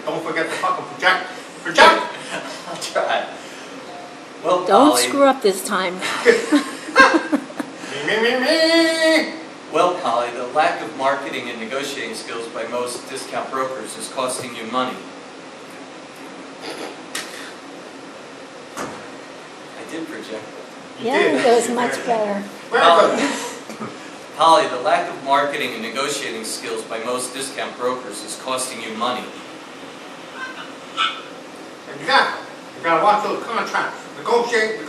Don't forget to fucking project. Project! I'll try. Well, Don't Polly, screw up this time. Me. well, Polly, the lack of marketing and negotiating skills by most discount brokers is costing you money. I did project it. Yeah, it goes much better. Very good. Polly, the lack of marketing and negotiating skills by most discount brokers is costing you money. Exactly. You gotta watch those contracts. Negotiate.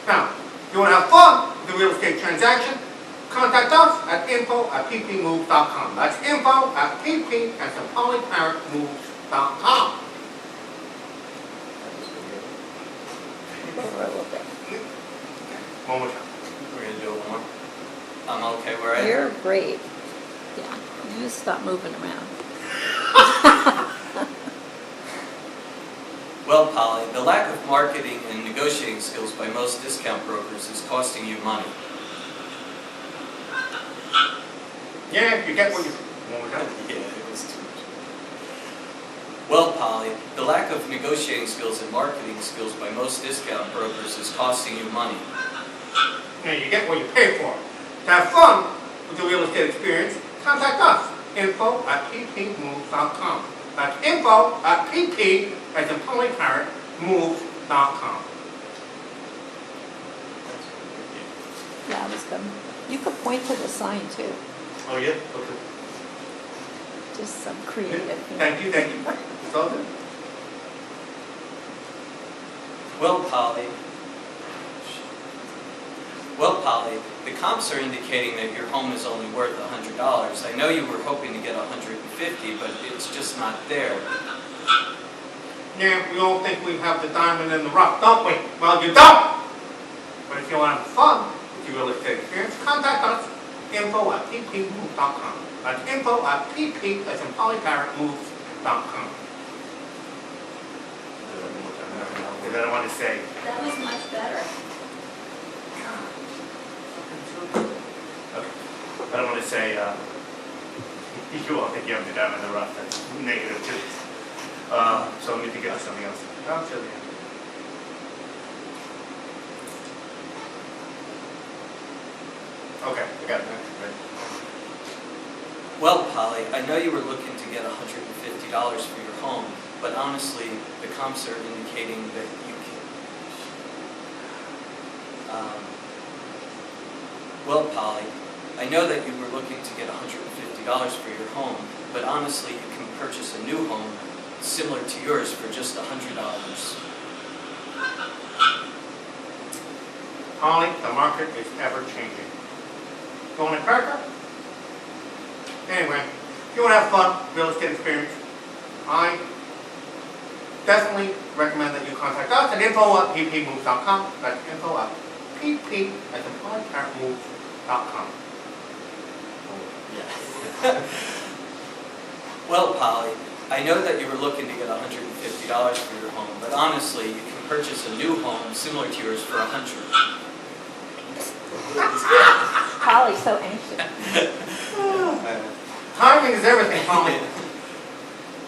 Now, if you wanna have fun with the real estate transaction, contact us at info@ppmoves.com. That's info@pp@thepolyparrotmoves.com. Over a little bit. One more time. We're going to do it one more. I'm okay where I am. You're great. Yeah, you just stop moving around. Well, Polly, the lack of marketing and negotiating skills by most discount brokers is costing you money. Yeah, you get what you... One more time. Yeah, it was too much. Well, Polly, the lack of negotiating skills and marketing skills by most discount brokers is costing you money. Yeah, you get what you pay for. To have fun with the real estate experience, contact us. info@ppmoves.com. That's info@pp@thepolyparrotmoves.com. Yeah, that was good. You could point to the sign too. Oh, yeah? Okay. Just some creative. Thank you. It's all good. Well, Polly, the comps are indicating that your home is only worth $100. I know you were hoping to get $150, but it's just not there. Yeah, we all think we have the diamond in the rough, don't we? Well, you don't! But if you want to have fun with your real estate experience, contact us. info@ppmoves.com. That's info@pp@polyparrotmoves.com. Because I don't want to say... That was much better. Okay. I don't want to say, you all think you have the diamond in the rough. That's negative too. So let me think of something else. I'll show you. Okay, I got it. Right. Well, Polly, I know you were looking to get $150 for your home, but honestly, the comps are indicating that you can... Well, Polly, I know that you were looking to get $150 for your home, but honestly, you can purchase a new home similar to yours for just $100. Holly, the market is ever changing. Going to Parrot? Anyway, if you want to have fun, real estate experience, I definitely recommend that you contact us at info@ppmoves.com. That's info@pp@thepolyparrotmoves.com. Well, Polly, I know that you were looking to get $150 for your home, but honestly, you can purchase a new home similar to yours for $100. Polly's so anxious. Timing is everything, Holly.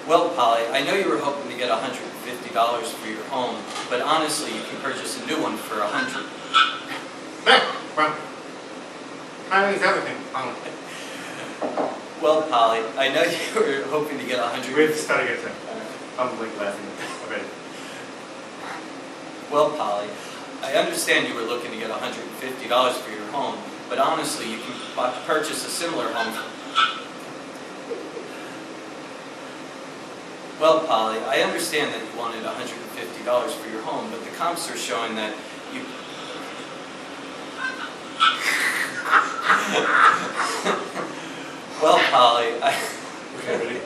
Well, Polly, I know you were hoping to get $150 for your home, but honestly, you can purchase a new one for $100. Well, timing is everything, Holly. Well, Polly, I know you were hoping to get $100. We have to start again, sir. I'm like laughing already. Well, Polly, I understand you were looking to get $150 for your home, but honestly, you can purchase a similar home for... Well, Polly, I understand that you wanted $150 for your home, but the comps are showing that you... Well, Polly, Okay, ready?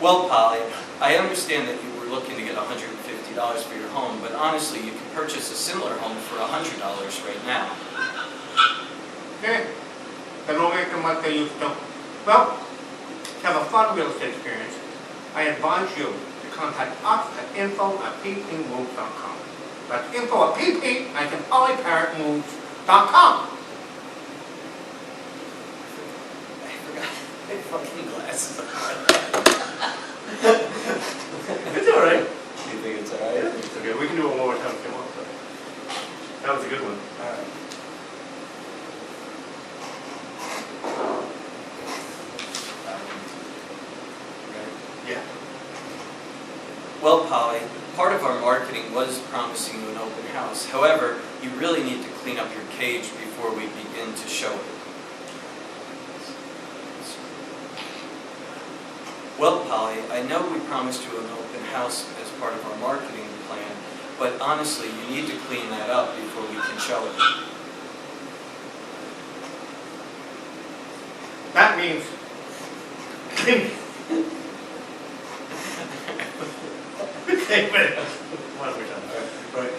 Well, Polly, I understand that you were looking to get $150 for your home, but honestly, you can purchase a similar home for $100 right now. Yeah, they don't make them like they used to. Well, to have a fun real estate experience, I advise you to contact us at info@ppmoves.com. That's info@pp@polyparrotmoves.com. I forgot. my fucking glasses on. It's all right. You think it's alright? It's okay. We can do it one more time if you want. But that was a good one. Alright. Yeah. Well, Polly, part of our marketing was promising you an open house. However, you really need to clean up your cage before we begin to show it. Well, Polly, I know we promised you an open house as part of our marketing plan, but honestly, you need to clean that up before we can show it. That means. Okay, wait. One more time. Right.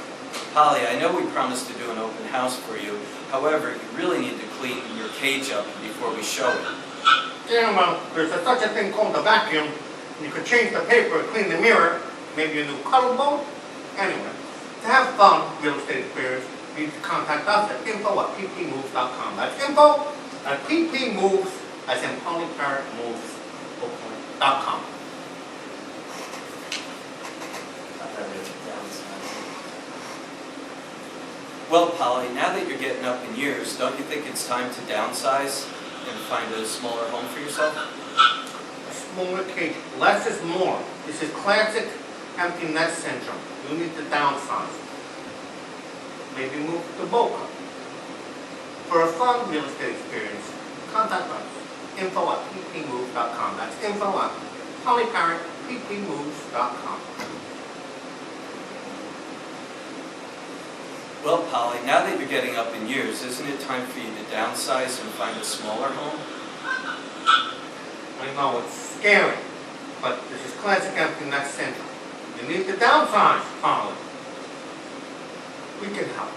Polly, I know we promised to do an open house for you. However, you really need to clean your cage up before we show it. Yeah, well, there's such a thing called a vacuum. You could change the paper, clean the mirror, maybe a new color boat. Anyway, to have fun real estate experience, you need to contact us at info@ppmoves.com. That's info@ppmoves, as in Polly Parrot moves.com. Well, Polly, now that you're getting up in years, don't you think it's time to downsize and find a smaller home for yourself? A smaller cage, less is more. This is classic empty nest syndrome. You need to downsize. Maybe move to Boca. For a fun real estate experience, contact us. info@ppmoves.com. That's info@polyparrotppmoves.com. Well, Polly, now that you're getting up in years, isn't it time for you to downsize and find a smaller home? I know it's scary, but this is classic empty nest syndrome. You need to downsize, Polly. We can help.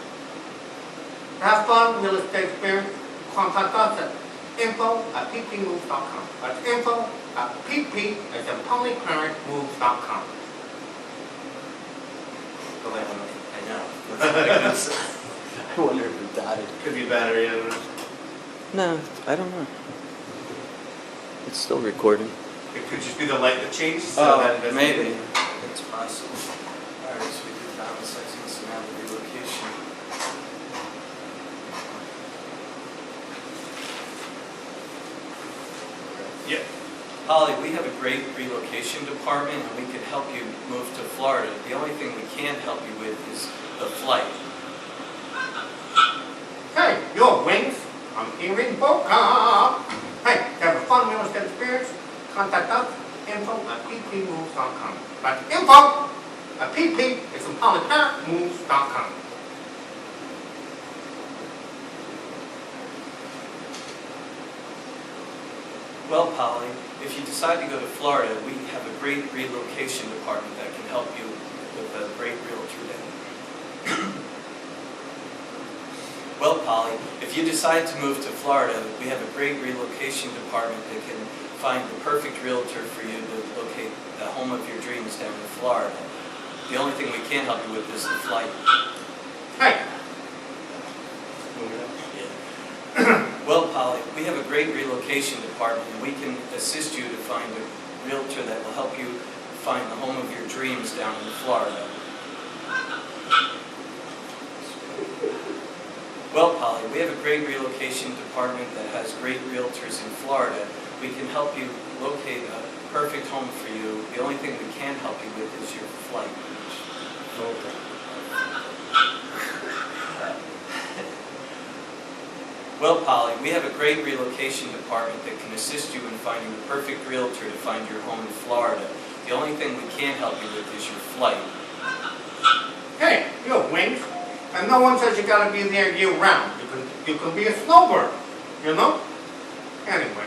To have fun real estate experience, contact us at info@ppmoves.com. That's info@pp, as in polyparrotmoves.com. I know. I wonder if it died. Could be battery, I don't know. No, I don't know. It's still recording. It could just be the light that changed. So that it doesn't- maybe. It's possible. Alright, so we did downsizing, so now the relocation. Yeah. Polly, we have a great relocation department and we could help you move to Florida. The only thing we can't help you with is the flight. Hey, your wings, I'm here in Boca. Hey, to have a fun real estate experience, contact us, info@ppmoves.com. That's info@pp, it's from polyparrotmoves.com. Well, Polly, if you decide to go to Florida, we have a great relocation department that can help you with a great realtor there. Well, Polly, if you decide to move to Florida, we have a great relocation department that can find the perfect realtor for you to locate the home of your dreams down in Florida. The only thing we can't help you with is the flight. Hey. Well, Polly, we have a great relocation department and we can assist you to find a realtor that will help you find the home of your dreams down in Florida. Well, Polly, we have a great relocation department that has great realtors in Florida. We can help you locate a perfect home for you. The only thing we can help you with is your flight. Well, Polly, we have a great relocation department that can assist you in finding the perfect realtor to find your home in Florida. The only thing we can't help you with is your flight. Hey, you have wings, and no one says you gotta be there year round. You can be a snowbird, you know? Anyway,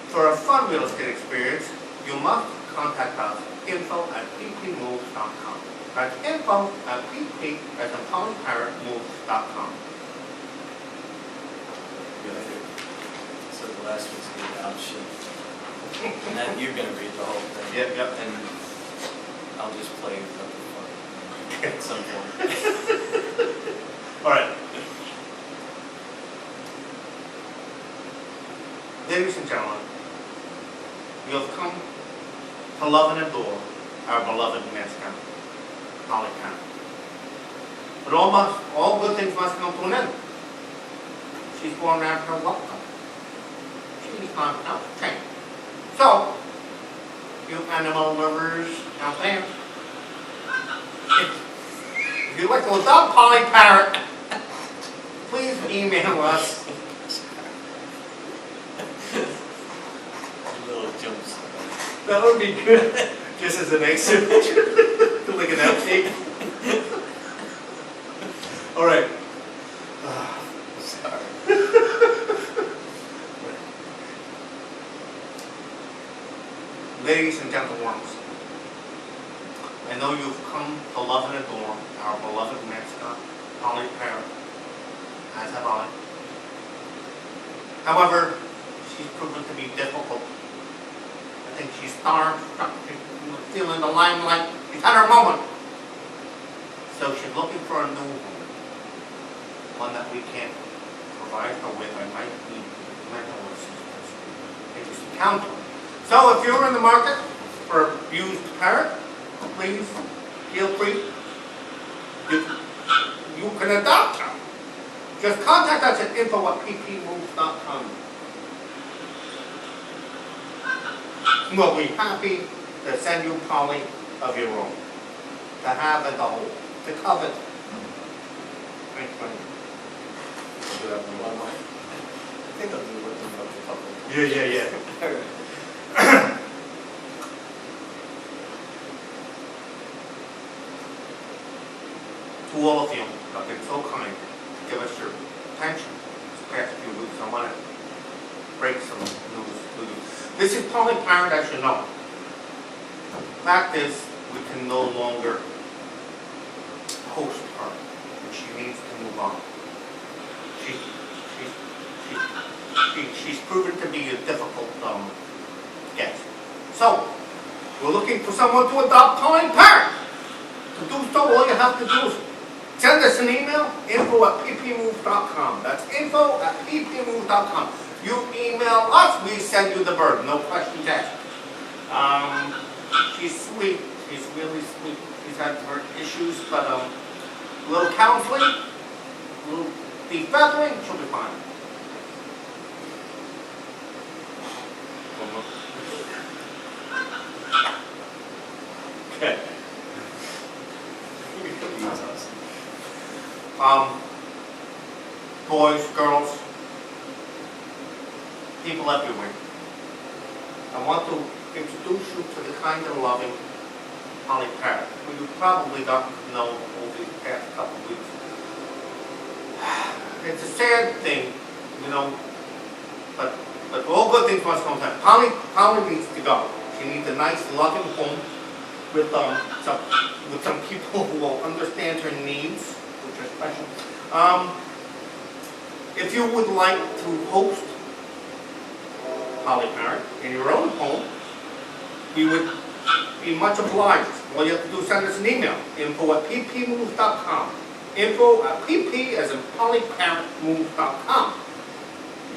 for a fun real estate experience, you must contact us, info@ppmoves.com. That's info@pp, as in polyparrotmoves.com. So the last one's the adoption. And then you're going to read the whole thing. Yep. And I'll just play with the fun at some point. All right. Ladies and gentlemen, you have come to love and adore our beloved mascot, Polly Parrot. But all good things must come to an end. She's going after her welcome. She's gone out to change. So, you animal lovers out there, if you'd like to adopt Polly Parrot, please email us. Little jumps. That would be good. Just as an exit. Like an outtake. All right. Sorry. Ladies and gentlemen, I know you've come to love and adore our beloved mascot, Polly Parrot, as have I. However, she's proven to be difficult. I think she's starstruck, she's feeling the limelight. She's had her moment. So she's looking for a new home, one that we can provide her with. I might need mental assistance, maybe some counseling. So if you're in the market for a used parrot, please feel free. You can adopt her. Just contact us at info@ppmoves.com. We'll be happy to send you Polly of your own, to have and to hold, to covet. Thanks, man. I'll do that one more. I think I'll do what the fuck the couple. Yeah. All right. To all of you have been so kind to give us your attention these past few weeks. I want to break some news to you. This is Polly Parrot, as you know. Fact is, we can no longer host her, and she needs to move on. She's proven to be a difficult guest. So, we're looking for someone to adopt Polly Parrot. To do so, all you have to do is send us an email, info@ppmoves.com. That's info@ppmoves.com. You email us, we send you the bird. No questions asked. She's sweet. She's really sweet. She's had her issues, but a little counseling, a little defeathering, she'll be fine. Okay. Boys, girls, people everywhere. I want to introduce you to the kind and loving Polly Parrot, who you've probably gotten to know over the past couple of weeks. It's a sad thing, you know, but all good things must come to an end. Polly needs to go. She needs a nice, loving home with some people who will understand her needs, which are special. If you would like to host Polly Parrot in your own home, we would be much obliged. All you have to do is send us an email, info@ppmoves.com. Info@pp as in polyparrotmoves.com.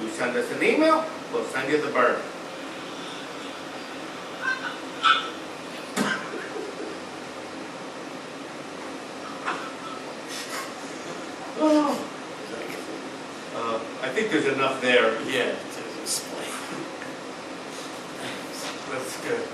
You send us an email, we'll send you the bird. I think there's enough there. Yeah, to explain. That's good.